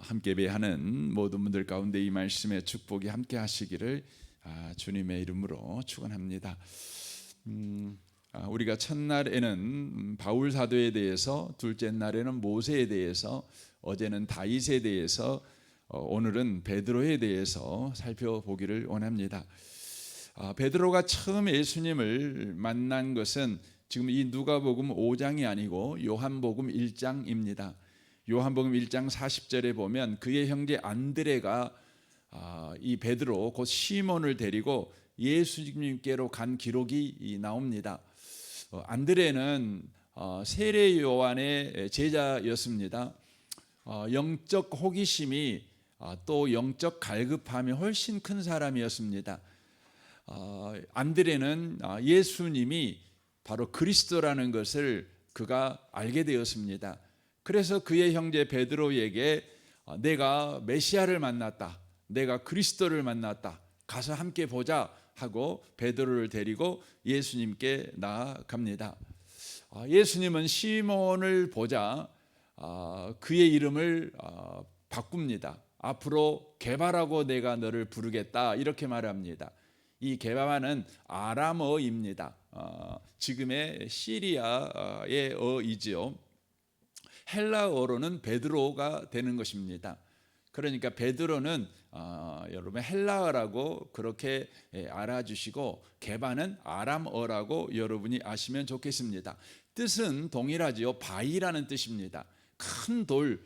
함께 예배하는 모든 분들 가운데 이 말씀의 축복이 함께 하시기를 주님의 이름으로 축원합니다. 우리가 첫날에는 바울 사도에 대해서, 둘째 날에는 모세에 대해서, 어제는 다윗에 대해서, 오늘은 베드로에 대해서 살펴보기를 원합니다. 베드로가 처음 예수님을 만난 것은 지금 이 누가복음 5장이 아니고 요한복음 1장입니다. 요한복음 1장 40절에 보면 그의 형제 안드레가 이 베드로 곧 시몬을 데리고 예수님께로 간 기록이 나옵니다. 안드레는 세례 요한의 제자였습니다. 영적 호기심이 또 영적 갈급함이 훨씬 큰 사람이었습니다. 안드레는 예수님이 바로 그리스도라는 것을 그가 알게 되었습니다. 그래서 그의 형제 베드로에게 내가 메시아를 만났다, 내가 그리스도를 만났다, 가서 함께 보자 하고 베드로를 데리고 예수님께 나아갑니다. 예수님은 시몬을 보자 그의 이름을 바꿉니다. 앞으로 게바라고 내가 너를 부르겠다, 이렇게 말합니다. 이 게바는 아람어입니다. 지금의 시리아의 어이지요. 헬라어로는 베드로가 되는 것입니다. 그러니까 베드로는 여러분 헬라어라고 그렇게 알아주시고, 게바는 아람어라고 여러분이 아시면 좋겠습니다. 뜻은 동일하지요. 바위라는 뜻입니다. 큰 돌,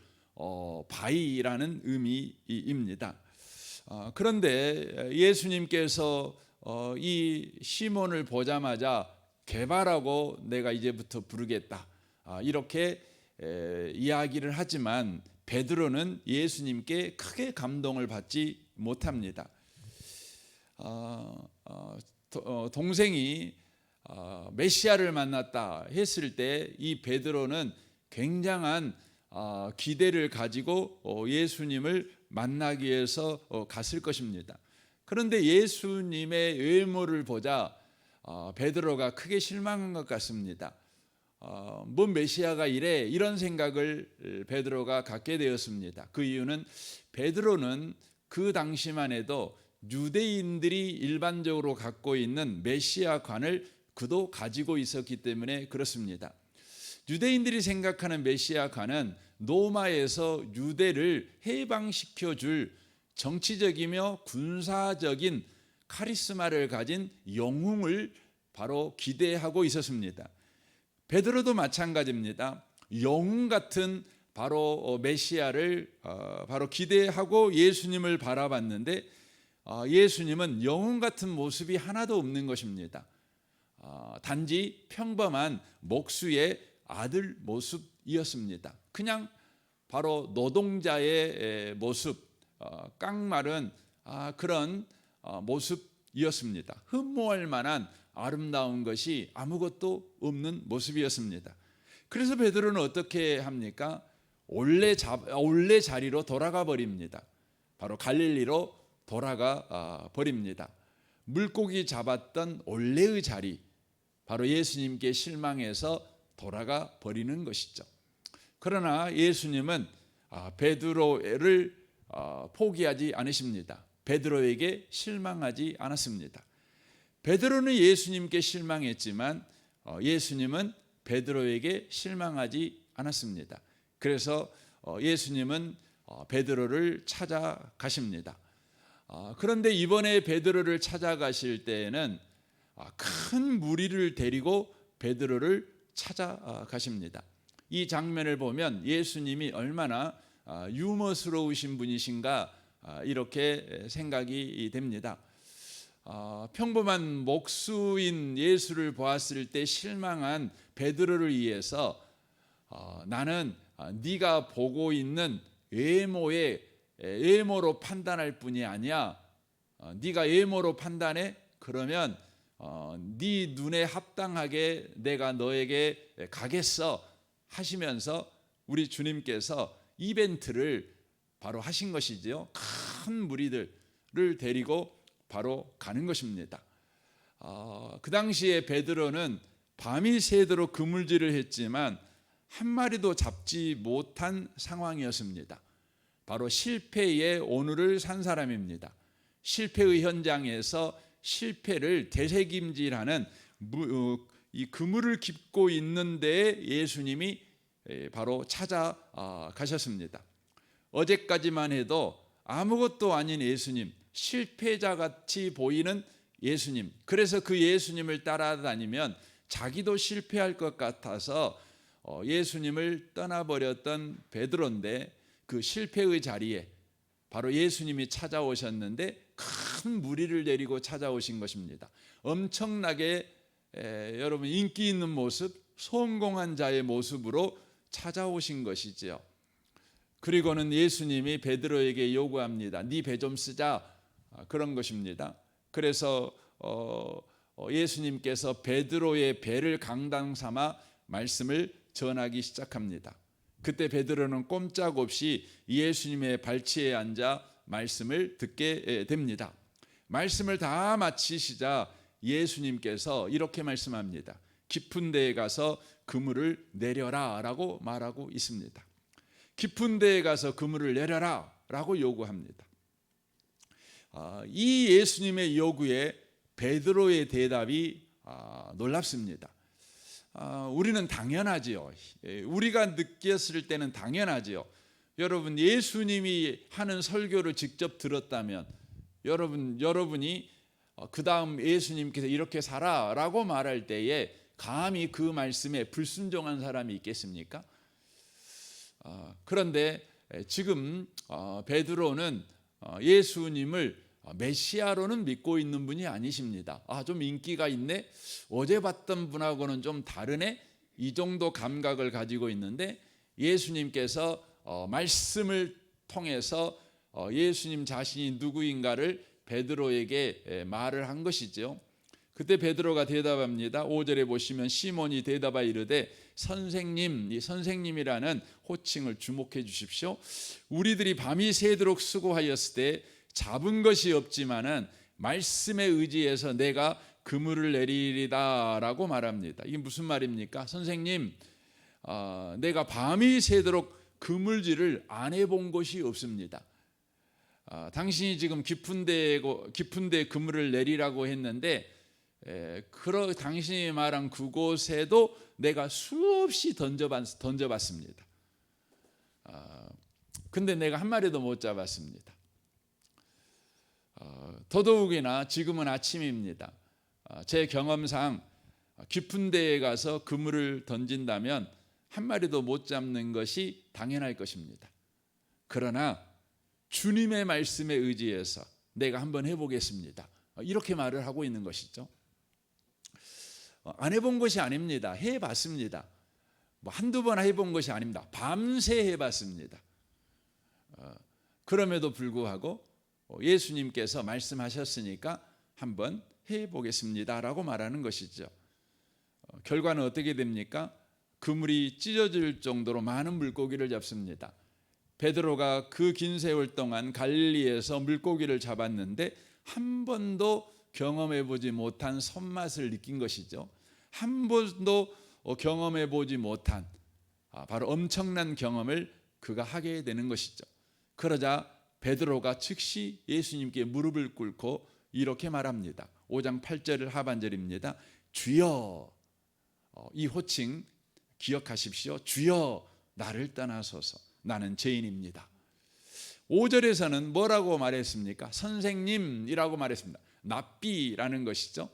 바위라는 의미입니다. 그런데 예수님께서 이 시몬을 보자마자 게바라고 내가 이제부터 부르겠다, 이렇게 이야기를 하지만 베드로는 예수님께 크게 감동을 받지 못합니다. 동생이 메시아를 만났다 했을 때 이 베드로는 굉장한 기대를 가지고 예수님을 만나기 위해서 갔을 것입니다. 그런데 예수님의 외모를 보자 베드로가 크게 실망한 것 같습니다. 뭔 메시아가 이래, 이런 생각을 베드로가 갖게 되었습니다. 그 이유는 베드로는 그 당시만 해도 유대인들이 일반적으로 갖고 있는 메시아관을 그도 가지고 있었기 때문에 그렇습니다. 유대인들이 생각하는 메시아관은 로마에서 유대를 해방시켜 줄 정치적이며 군사적인 카리스마를 가진 영웅을 바로 기대하고 있었습니다. 베드로도 마찬가지입니다. 영웅 같은 바로 메시아를 바로 기대하고 예수님을 바라봤는데 예수님은 영웅 같은 모습이 하나도 없는 것입니다. 단지 평범한 목수의 아들 모습이었습니다. 그냥 바로 노동자의 모습, 깡마른 그런 모습이었습니다. 흠모할 만한 아름다운 것이 아무것도 없는 모습이었습니다. 그래서 베드로는 어떻게 합니까? 원래 자리로 돌아가 버립니다. 바로 갈릴리로 돌아가 버립니다. 물고기 잡았던 원래의 자리, 바로 예수님께 실망해서 돌아가 버리는 것이죠. 그러나 예수님은 베드로를 포기하지 않으십니다. 베드로에게 실망하지 않았습니다. 베드로는 예수님께 실망했지만 예수님은 베드로에게 실망하지 않았습니다. 그래서 예수님은 베드로를 찾아가십니다. 그런데 이번에 베드로를 찾아가실 때에는 큰 무리를 데리고 베드로를 찾아가십니다. 이 장면을 보면 예수님이 얼마나 유머스러우신 분이신가 이렇게 생각이 됩니다. 평범한 목수인 예수를 보았을 때 실망한 베드로를 위해서 나는 네가 보고 있는 외모로 판단할 뿐이 아니야. 네가 외모로 판단해? 그러면 네 눈에 합당하게 내가 너에게 가겠어 하시면서 우리 주님께서 이벤트를 바로 하신 것이죠. 큰 무리들을 데리고 바로 가는 것입니다. 그 당시에 베드로는 밤이 새도록 그물질을 했지만 한 마리도 잡지 못한 상황이었습니다. 바로 실패의 오늘을 산 사람입니다. 실패의 현장에서 실패를 되새김질하는 이 그물을 깁고 있는데 예수님이 바로 찾아가셨습니다. 어제까지만 해도 아무것도 아닌 예수님, 실패자같이 보이는 예수님, 그래서 그 예수님을 따라다니면 자기도 실패할 것 같아서 예수님을 떠나버렸던 베드로인데, 그 실패의 자리에 바로 예수님이 찾아오셨는데 큰 무리를 데리고 찾아오신 것입니다. 엄청나게 여러분 인기 있는 모습, 성공한 자의 모습으로 찾아오신 것이지요. 그리고는 예수님이 베드로에게 요구합니다. 네 배 좀 쓰자, 그런 것입니다. 그래서 예수님께서 베드로의 배를 강당 삼아 말씀을 전하기 시작합니다. 그때 베드로는 꼼짝없이 예수님의 발치에 앉아 말씀을 듣게 됩니다. 말씀을 다 마치시자 예수님께서 이렇게 말씀합니다. 깊은 데에 가서 그물을 내려라 라고 말하고 있습니다. 깊은 데에 가서 그물을 내려라 라고 요구합니다. 이 예수님의 요구에 베드로의 대답이 놀랍습니다. 우리는 당연하지요. 우리가 느꼈을 때는 당연하지요. 여러분, 예수님이 하는 설교를 직접 들었다면 여러분이 그 다음 예수님께서 이렇게 살아라고 말할 때에 감히 그 말씀에 불순종한 사람이 있겠습니까? 그런데 지금 베드로는 예수님을 메시아로는 믿고 있는 분이 아니십니다. 좀 인기가 있네, 어제 봤던 분하고는 좀 다르네, 이 정도 감각을 가지고 있는데 예수님께서 말씀을 통해서 예수님 자신이 누구인가를 베드로에게 말을 한 것이죠. 그때 베드로가 대답합니다. 5절에 보시면 시몬이 대답하여 이르되 선생님, 이 선생님이라는 호칭을 주목해 주십시오. 우리들이 밤이 새도록 수고하였을 때 잡은 것이 없지만은 말씀에 의지해서 내가 그물을 내리리다 라고 말합니다. 이게 무슨 말입니까? 선생님, 내가 밤이 새도록 그물질을 안 해본 것이 없습니다. 당신이 지금 깊은 데 그물을 내리라고 했는데 당신이 말한 그곳에도 내가 수없이 던져봤습니다. 근데 내가 한 마리도 못 잡았습니다. 더더욱이나 지금은 아침입니다. 제 경험상 깊은 데에 가서 그물을 던진다면 한 마리도 못 잡는 것이 당연할 것입니다. 그러나 주님의 말씀에 의지해서 내가 한번 해보겠습니다, 이렇게 말을 하고 있는 것이죠. 안 해본 것이 아닙니다. 해봤습니다. 한두 번 해본 것이 아닙니다. 밤새 해봤습니다. 그럼에도 불구하고 예수님께서 말씀하셨으니까 한번 해보겠습니다 라고 말하는 것이죠. 결과는 어떻게 됩니까? 그물이 찢어질 정도로 많은 물고기를 잡습니다. 베드로가 그 긴 세월 동안 갈릴리에서 물고기를 잡았는데 한 번도 경험해보지 못한 손맛을 느낀 것이죠. 한 번도 경험해보지 못한 바로 엄청난 경험을 그가 하게 되는 것이죠. 그러자 베드로가 즉시 예수님께 무릎을 꿇고 이렇게 말합니다. 5장 8절 하반절입니다. 주여, 이 호칭 기억하십시오. 주여, 나를 떠나소서, 나는 죄인입니다. 5절에서는 뭐라고 말했습니까? 선생님이라고 말했습니다. 납비라는 것이죠.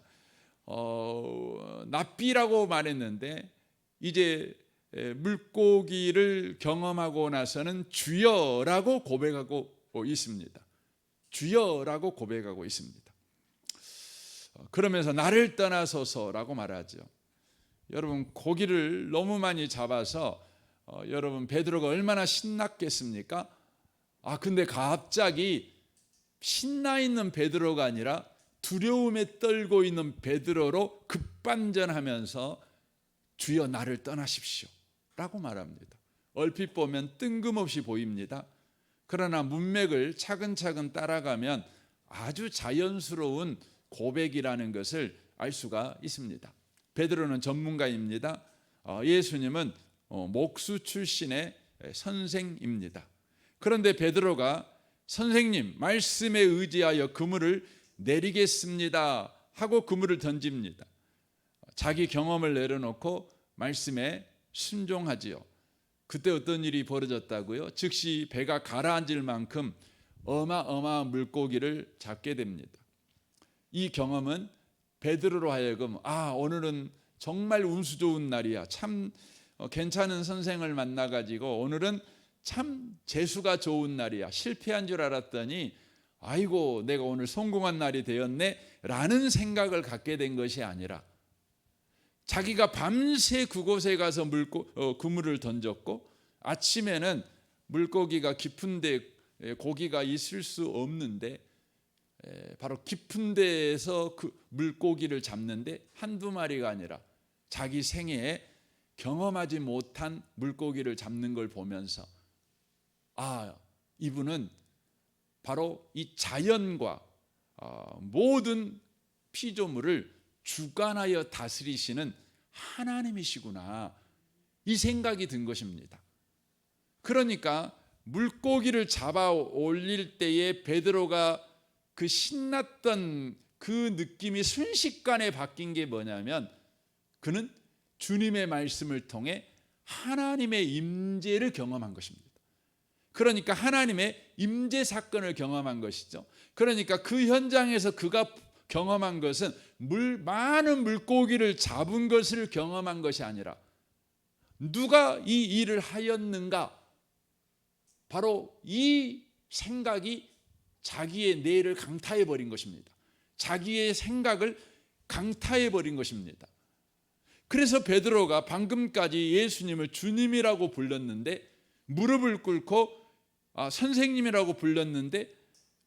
납비라고 말했는데 이제 물고기를 경험하고 나서는 주여라고 고백하고 있습니다. 주여라고 고백하고 있습니다. 그러면서 나를 떠나소서라고 말하죠. 여러분, 고기를 너무 많이 잡아서 여러분 베드로가 얼마나 신났겠습니까? 근데 갑자기 신나 있는 베드로가 아니라 두려움에 떨고 있는 베드로로 급반전하면서 주여 나를 떠나십시오 라고 말합니다. 얼핏 보면 뜬금없이 보입니다. 그러나 문맥을 차근차근 따라가면 아주 자연스러운 고백이라는 것을 알 수가 있습니다. 베드로는 전문가입니다. 예수님은 목수 출신의 선생입니다. 그런데 베드로가 선생님, 말씀에 의지하여 그물을 내리겠습니다 하고 그물을 던집니다. 자기 경험을 내려놓고 말씀에 순종하지요. 그때 어떤 일이 벌어졌다고요? 즉시 배가 가라앉을 만큼 어마어마한 물고기를 잡게 됩니다. 이 경험은 베드로로 하여금 오늘은 정말 운수 좋은 날이야. 참 괜찮은 선생을 만나가지고 오늘은 참 재수가 좋은 날이야. 실패한 줄 알았더니 아이고 내가 오늘 성공한 날이 되었네 라는 생각을 갖게 된 것이 아니라 자기가 밤새 그곳에 가서 그물을 던졌고 아침에는 물고기가 깊은데 고기가 있을 수 없는데 바로 깊은 데에서 그 물고기를 잡는데 한두 마리가 아니라 자기 생애에 경험하지 못한 물고기를 잡는 걸 보면서 이분은 바로 이 자연과 모든 피조물을 주관하여 다스리시는 하나님이시구나, 이 생각이 든 것입니다. 그러니까 물고기를 잡아 올릴 때에 베드로가 그 신났던 그 느낌이 순식간에 바뀐 게 뭐냐면 그는 주님의 말씀을 통해 하나님의 임재를 경험한 것입니다. 그러니까 하나님의 임재 사건을 경험한 것이죠. 그러니까 그 현장에서 그가 경험한 것은 많은 물고기를 잡은 것을 경험한 것이 아니라 누가 이 일을 하였는가, 바로 이 생각이 자기의 뇌를 강타해 버린 것입니다. 자기의 생각을 강타해 버린 것입니다. 그래서 베드로가 방금까지 예수님을 주님이라고 불렀는데 무릎을 꿇고 선생님이라고 불렀는데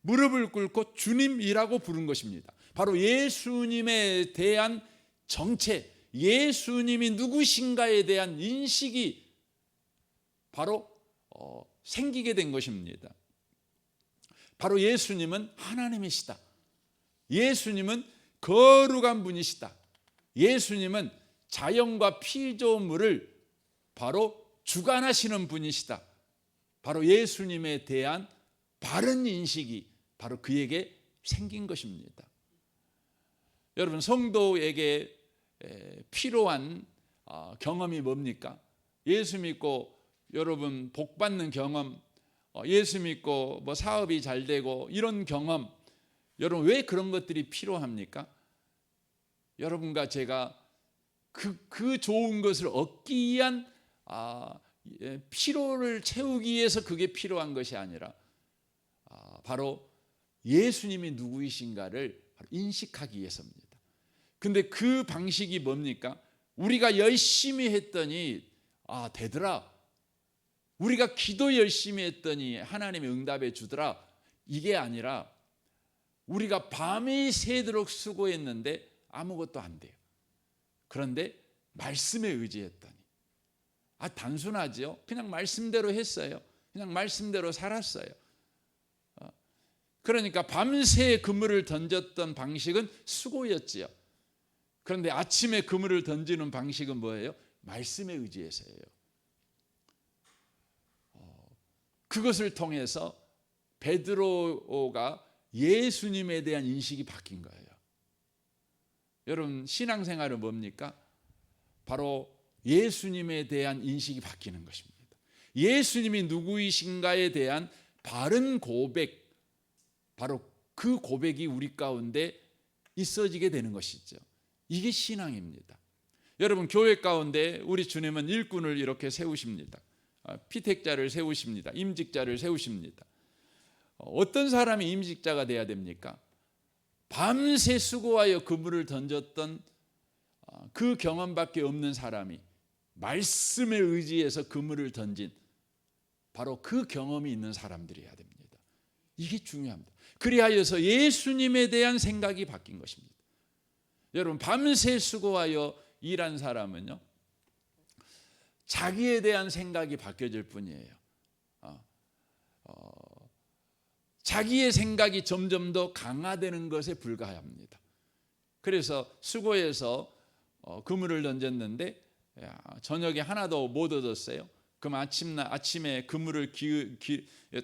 무릎을 꿇고 주님이라고 부른 것입니다. 바로 예수님에 대한 정체, 예수님이 누구신가에 대한 인식이 바로 생기게 된 것입니다. 바로 예수님은 하나님이시다. 예수님은 거룩한 분이시다. 예수님은 자연과 피조물을 바로 주관하시는 분이시다. 바로 예수님에 대한 바른 인식이 바로 그에게 생긴 것입니다. 여러분, 성도에게 필요한 경험이 뭡니까? 예수 믿고 여러분 복 받는 경험, 예수 믿고 뭐 사업이 잘 되고 이런 경험, 여러분 왜 그런 것들이 필요합니까? 여러분과 제가 그 좋은 것을 얻기 위한 피로를 채우기 위해서 그게 필요한 것이 아니라 바로 예수님이 누구이신가를 인식하기 위해서입니다. 근데 그 방식이 뭡니까? 우리가 열심히 했더니 되더라. 우리가 기도 열심히 했더니 하나님이 응답해 주더라. 이게 아니라 우리가 밤이 새도록 수고했는데 아무것도 안 돼요. 그런데 말씀에 의지했더니 단순하죠. 그냥 말씀대로 했어요. 그냥 말씀대로 살았어요. 그러니까 밤새 그물을 던졌던 방식은 수고였지요. 그런데 아침에 그물을 던지는 방식은 뭐예요? 말씀에 의지해서예요. 그것을 통해서 베드로가 예수님에 대한 인식이 바뀐 거예요. 여러분, 신앙생활은 뭡니까? 바로 예수님에 대한 인식이 바뀌는 것입니다. 예수님이 누구이신가에 대한 바른 고백, 바로 그 고백이 우리 가운데 있어지게 되는 것이죠. 이게 신앙입니다. 여러분, 교회 가운데 우리 주님은 일꾼을 이렇게 세우십니다. 피택자를 세우십니다. 임직자를 세우십니다. 어떤 사람이 임직자가 돼야 됩니까? 밤새 수고하여 그물을 던졌던 그 경험밖에 없는 사람이 말씀에 의지해서 그물을 던진 바로 그 경험이 있는 사람들이어야 됩니다. 이게 중요합니다. 그리하여서 예수님에 대한 생각이 바뀐 것입니다. 여러분, 밤새 수고하여 일한 사람은요, 자기에 대한 생각이 바뀌어질 뿐이에요. 자기의 생각이 점점 더 강화되는 것에 불과합니다. 그래서 수고해서 그물을 던졌는데 저녁에 하나도 못 얻었어요. 그럼 아침에 그물을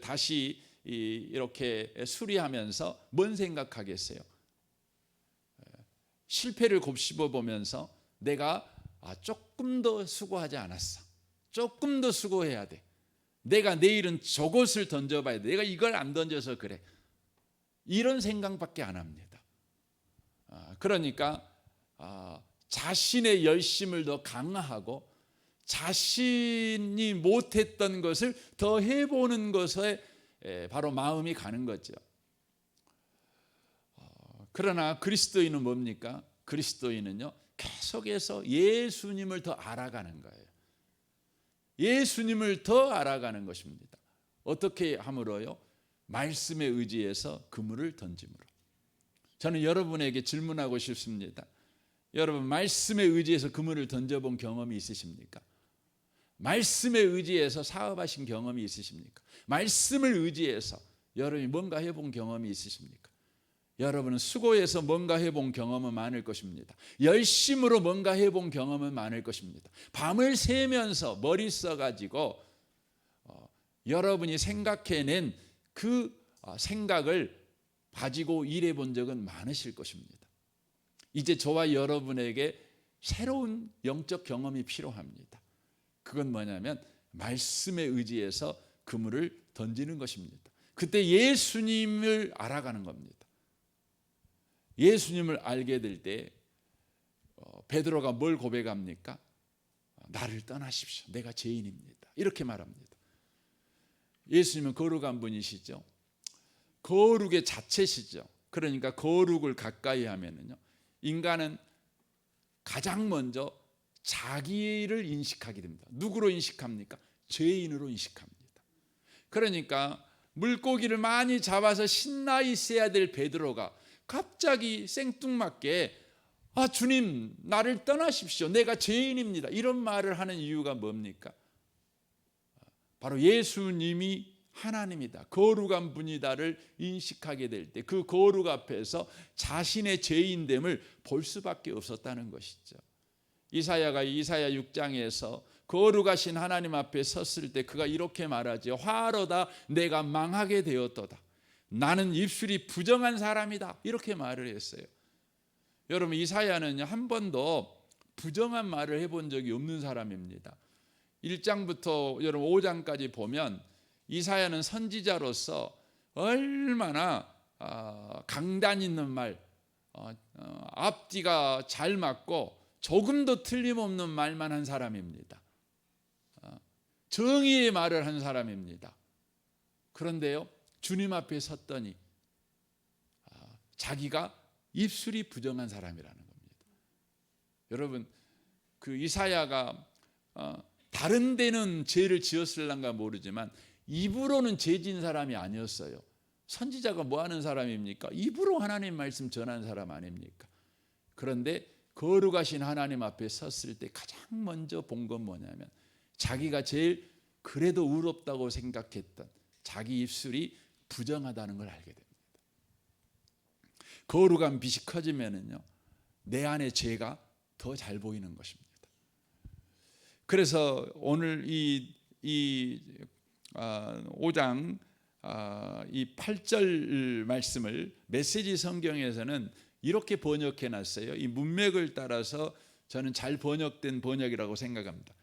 다시 이렇게 수리하면서 뭔 생각하겠어요? 실패를 곱씹어 보면서 내가 조금 더 수고하지 않았어. 조금 더 수고해야 돼. 내가 내일은 저것을 던져봐야 돼. 내가 이걸 안 던져서 그래. 이런 생각밖에 안 합니다. 그러니까 자신의 열심을 더 강화하고 자신이 못했던 것을 더 해보는 것에 바로 마음이 가는 거죠. 그러나 그리스도인은 뭡니까? 그리스도인은요, 계속해서 예수님을 더 알아가는 거예요. 예수님을 더 알아가는 것입니다. 어떻게 함으로요? 말씀에 의지해서 그물을 던짐으로. 저는 여러분에게 질문하고 싶습니다. 여러분, 말씀에 의지해서 그물을 던져본 경험이 있으십니까? 말씀에 의지해서 사업하신 경험이 있으십니까? 말씀을 의지해서 여러분이 뭔가 해본 경험이 있으십니까? 여러분은 수고해서 뭔가 해본 경험은 많을 것입니다. 열심으로 뭔가 해본 경험은 많을 것입니다. 밤을 새면서 머리 써가지고 여러분이 생각해낸 그 생각을 가지고 일해본 적은 많으실 것입니다. 이제 저와 여러분에게 새로운 영적 경험이 필요합니다. 그건 뭐냐면 말씀에 의지해서 그물을 던지는 것입니다. 그때 예수님을 알아가는 겁니다. 예수님을 알게 될 때 베드로가 뭘 고백합니까? 나를 떠나십시오. 내가 죄인입니다. 이렇게 말합니다. 예수님은 거룩한 분이시죠. 거룩의 자체시죠. 그러니까 거룩을 가까이 하면은요, 인간은 가장 먼저 자기를 인식하게 됩니다. 누구로 인식합니까? 죄인으로 인식합니다. 그러니까 물고기를 많이 잡아서 신나 있어야 될 베드로가 갑자기 생뚱맞게 주님, 나를 떠나십시오. 내가 죄인입니다. 이런 말을 하는 이유가 뭡니까? 바로 예수님이 하나님이다, 거룩한 분이다를 인식하게 될 때 그 거룩 앞에서 자신의 죄인됨을 볼 수밖에 없었다는 것이죠. 이사야가 이사야 6장에서 거룩하신 하나님 앞에 섰을 때 그가 이렇게 말하죠. 화로다 내가 망하게 되었도다. 나는 입술이 부정한 사람이다. 이렇게 말을 했어요. 여러분, 이사야는 한 번도 부정한 말을 해본 적이 없는 사람입니다. 1장부터 여러분 5장까지 보면 이사야는 선지자로서 얼마나 강단 있는 말, 앞뒤가 잘 맞고 조금도 틀림없는 말만 한 사람입니다. 정의의 말을 한 사람입니다. 그런데요, 주님 앞에 섰더니 자기가 입술이 부정한 사람이라는 겁니다. 여러분, 그 이사야가 다른 데는 죄를 지었을란가 모르지만 입으로는 죄 지은 사람이 아니었어요. 선지자가 뭐 하는 사람입니까? 입으로 하나님 말씀 전하는 사람 아닙니까? 그런데 거룩하신 하나님 앞에 섰을 때 가장 먼저 본 건 뭐냐면 자기가 제일 그래도 의롭다고 생각했던 자기 입술이 부정하다는 걸 알게 됩니다. 거룩한 빛이 커지면은요, 내 안의 죄가 더 잘 보이는 것입니다. 그래서 오늘 이 5장 이 8절 말씀을 메시지 성경에서는 이렇게 번역해 놨어요. 이 문맥을 따라서 저는 잘 번역된 번역이라고 생각합니다.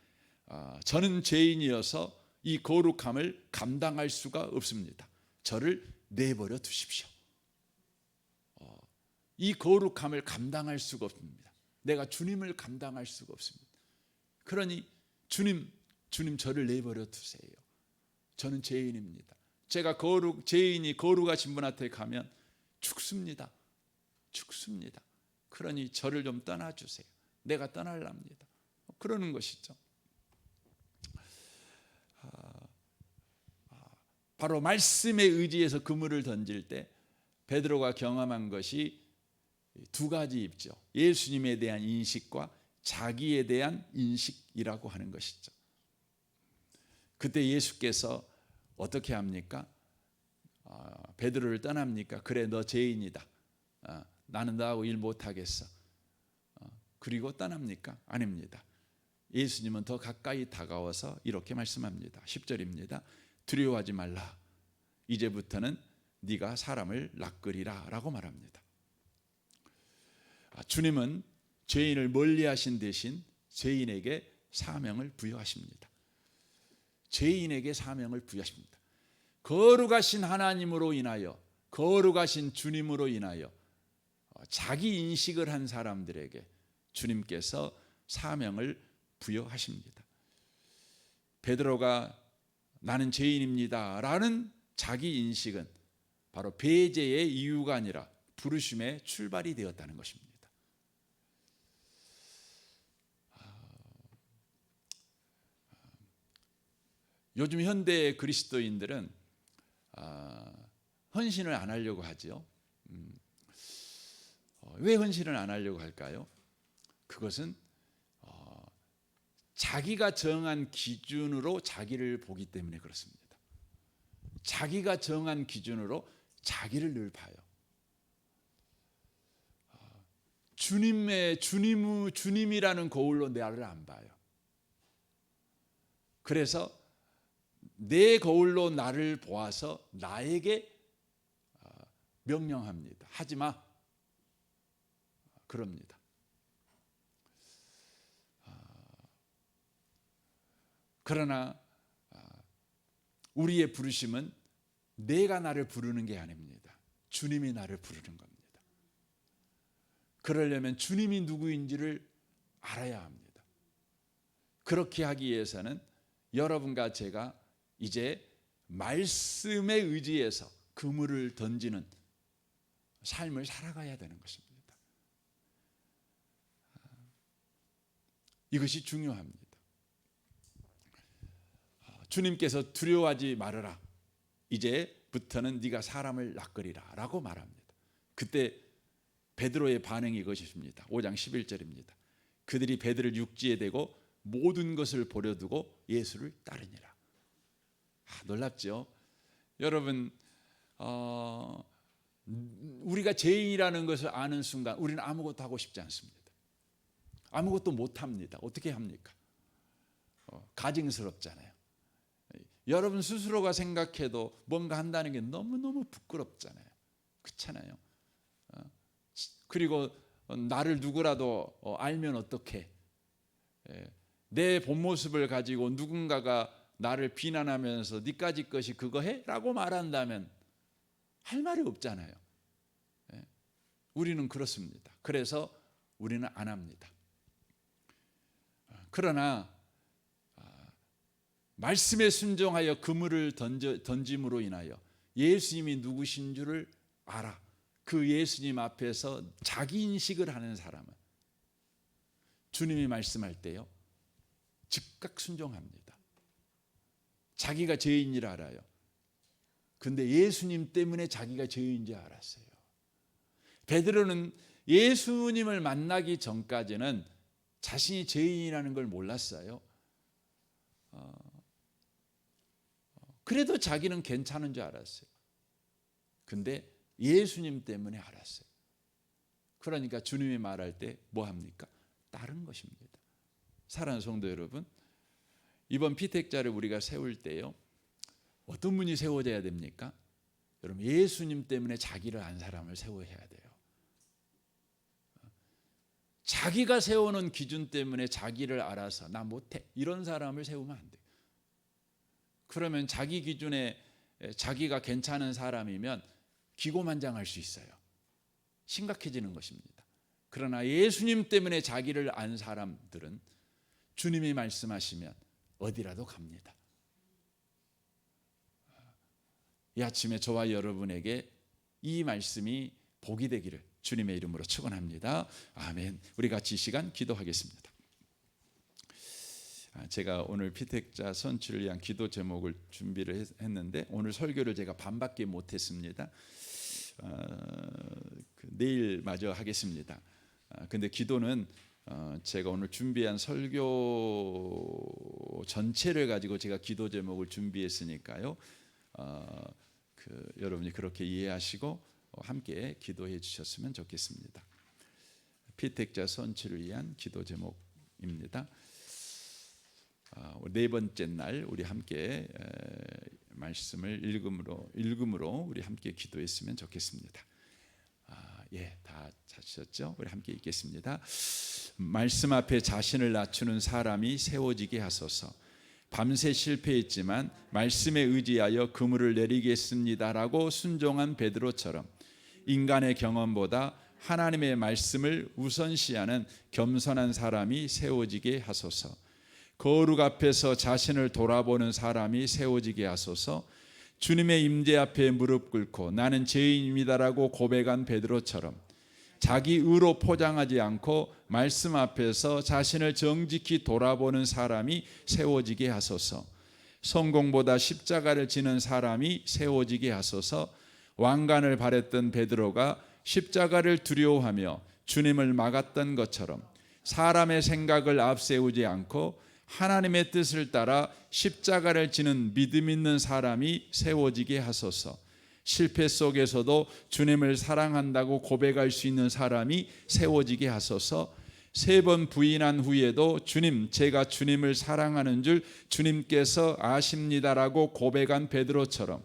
저는 죄인이어서 이 거룩함을 감당할 수가 없습니다. 저를 내버려 두십시오. 이 거룩함을 감당할 수가 없습니다. 내가 주님을 감당할 수가 없습니다. 그러니 주님 저를 내버려 두세요. 저는 죄인입니다. 제가 죄인이 거룩하신 분한테 가면 죽습니다. 그러니 저를 좀 떠나주세요. 내가 떠날랍니다. 그러는 것이죠. 바로 말씀에 의지해서 그물을 던질 때 베드로가 경험한 것이 두 가지 있죠. 예수님에 대한 인식과 자기에 대한 인식이라고 하는 것이죠. 그때 예수께서 어떻게 합니까? 베드로를 떠납니까? 그래, 너 죄인이다. 나는 너하고 일 못하겠어. 그리고 떠납니까? 아닙니다. 예수님은 더 가까이 다가와서 이렇게 말씀합니다. 10절입니다. 두려워하지 말라. 이제부터는 네가 사람을 낚으리라 라고 말합니다. 주님은 죄인을 멀리하신 대신 죄인에게 사명을 부여하십니다. 죄인에게 사명을 부여하십니다. 거룩하신 하나님으로 인하여, 거룩하신 주님으로 인하여 자기 인식을 한 사람들에게 주님께서 사명을 부여하십니다. 베드로가 나는 죄인입니다 라는 자기 인식은 바로 배제의 이유가 아니라 부르심의 출발이 되었다는 것입니다. 요즘 현대 그리스도인들은 헌신을 안 하려고 하죠. 왜 헌신을 안 하려고 할까요? 그것은 자기가 정한 기준으로 자기를 보기 때문에 그렇습니다. 자기가 정한 기준으로 자기를 늘 봐요. 주님이라는 거울로 나를 안 봐요. 그래서 내 거울로 나를 보아서 나에게 명령합니다. 하지 마. 그럽니다. 그러나 우리의 부르심은 내가 나를 부르는 게 아닙니다. 주님이 나를 부르는 겁니다. 그러려면 주님이 누구인지를 알아야 합니다. 그렇게 하기 위해서는 여러분과 제가 이제 말씀에 의지해서 그물을 던지는 삶을 살아가야 되는 것입니다. 이것이 중요합니다. 주님께서 두려워하지 말아라. 이제부터는 네가 사람을 낚으리라 라고 말합니다. 그때 베드로의 반응이 이것입니다. 5장 11절입니다. 그들이 베드로를 육지에 대고 모든 것을 버려두고 예수를 따르니라. 놀랍죠? 여러분, 우리가 죄인이라는 것을 아는 순간 우리는 아무것도 하고 싶지 않습니다. 아무것도 못합니다. 어떻게 합니까? 가증스럽잖아요. 여러분 스스로가 생각해도 뭔가 한다는 게 너무너무 부끄럽잖아요. 그렇잖아요. 그리고 나를 누구라도 알면 어떡해. 내 본 모습을 가지고 누군가가 나를 비난하면서 니까지 것이 그거 해? 라고 말한다면 할 말이 없잖아요. 우리는 그렇습니다. 그래서 우리는 안 합니다. 그러나 말씀에 순종하여 그물을 던짐으로 인하여 예수님이 누구신 줄을 알아. 그 예수님 앞에서 자기 인식을 하는 사람은 주님이 말씀할 때요 즉각 순종합니다. 자기가 죄인이라 알아요. 근데 예수님 때문에 자기가 죄인인지 알았어요. 베드로는 예수님을 만나기 전까지는 자신이 죄인이라는 걸 몰랐어요. 그래도 자기는 괜찮은 줄 알았어요. 근데 예수님 때문에 알았어요. 그러니까 주님이 말할 때 뭐 합니까? 따른 것입니다. 사랑하는 성도 여러분, 이번 피택자를 우리가 세울 때요 어떤 분이 세워져야 됩니까? 여러분, 예수님 때문에 자기를 안 사람을 세워야 돼요. 자기가 세우는 기준 때문에 자기를 알아서 나 못해 이런 사람을 세우면 안 돼요. 그러면 자기 기준에 자기가 괜찮은 사람이면 기고만장할 수 있어요. 심각해지는 것입니다. 그러나 예수님 때문에 자기를 안 사람들은 주님이 말씀하시면 어디라도 갑니다. 이 아침에 저와 여러분에게 이 말씀이 복이 되기를 주님의 이름으로 축원합니다. 아멘. 우리 같이 이 시간 기도하겠습니다. 제가 오늘 피택자 선출을 위한 기도 제목을 준비를 했는데 오늘 설교를 제가 반밖에 못했습니다. 내일 마저 하겠습니다. 근데 기도는 제가 오늘 준비한 설교 전체를 가지고 제가 기도 제목을 준비했으니까요. 여러분이 그렇게 이해하시고 함께 기도해 주셨으면 좋겠습니다. 피택자 선출을 위한 기도 제목입니다. 네 번째 날 우리 함께 말씀을 읽음으로 우리 함께 기도했으면 좋겠습니다. 다 찾으셨죠? 우리 함께 읽겠습니다. 말씀 앞에 자신을 낮추는 사람이 세워지게 하소서. 밤새 실패했지만 말씀에 의지하여 그물을 내리겠습니다라고 순종한 베드로처럼 인간의 경험보다 하나님의 말씀을 우선시하는 겸손한 사람이 세워지게 하소서. 거룩 앞에서 자신을 돌아보는 사람이 세워지게 하소서. 주님의 임재 앞에 무릎 꿇고 나는 죄인입니다라고 고백한 베드로처럼 자기 의로 포장하지 않고 말씀 앞에서 자신을 정직히 돌아보는 사람이 세워지게 하소서. 성공보다 십자가를 지는 사람이 세워지게 하소서. 왕관을 바랬던 베드로가 십자가를 두려워하며 주님을 막았던 것처럼 사람의 생각을 앞세우지 않고 하나님의 뜻을 따라 십자가를 지는 믿음 있는 사람이 세워지게 하소서. 실패 속에서도 주님을 사랑한다고 고백할 수 있는 사람이 세워지게 하소서. 3번 부인한 후에도 주님, 제가 주님을 사랑하는 줄 주님께서 아십니다라고 고백한 베드로처럼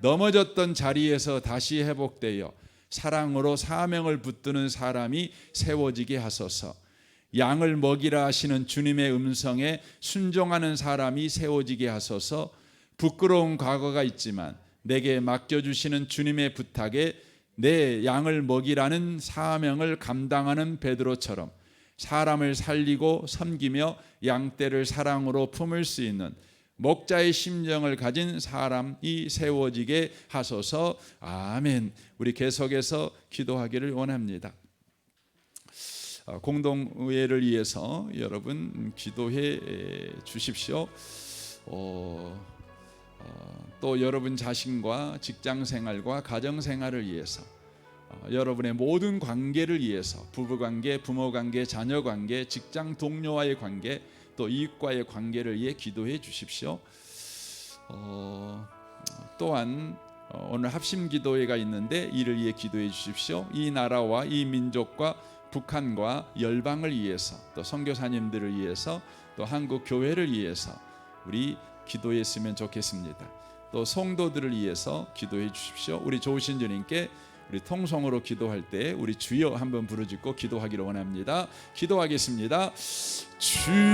넘어졌던 자리에서 다시 회복되어 사랑으로 사명을 붙드는 사람이 세워지게 하소서. 양을 먹이라 하시는 주님의 음성에 순종하는 사람이 세워지게 하소서. 부끄러운 과거가 있지만 내게 맡겨주시는 주님의 부탁에 내 양을 먹이라는 사명을 감당하는 베드로처럼 사람을 살리고 섬기며 양떼를 사랑으로 품을 수 있는 목자의 심정을 가진 사람이 세워지게 하소서. 아멘. 우리 계속해서 기도하기를 원합니다. 공동의회를 위해서 여러분 기도해 주십시오. 또 여러분 자신과 직장생활과 가정생활을 위해서 여러분의 모든 관계를 위해서 부부관계, 부모관계, 자녀관계, 직장 동료와의 관계, 또 이웃과의 관계를 위해 기도해 주십시오. 또한 오늘 합심기도회가 있는데 이를 위해 기도해 주십시오. 이 나라와 이 민족과 북한과 열방을 위해서, 또 선교사님들을 위해서, 또 한국 교회를 위해서 우리 기도했으면 좋겠습니다. 또 성도들을 위해서 기도해 주십시오. 우리 좋으신 주님께 우리 통성으로 기도할 때 우리 주여 한번 부르짖고 기도하기를 원합니다. 기도하겠습니다. 주여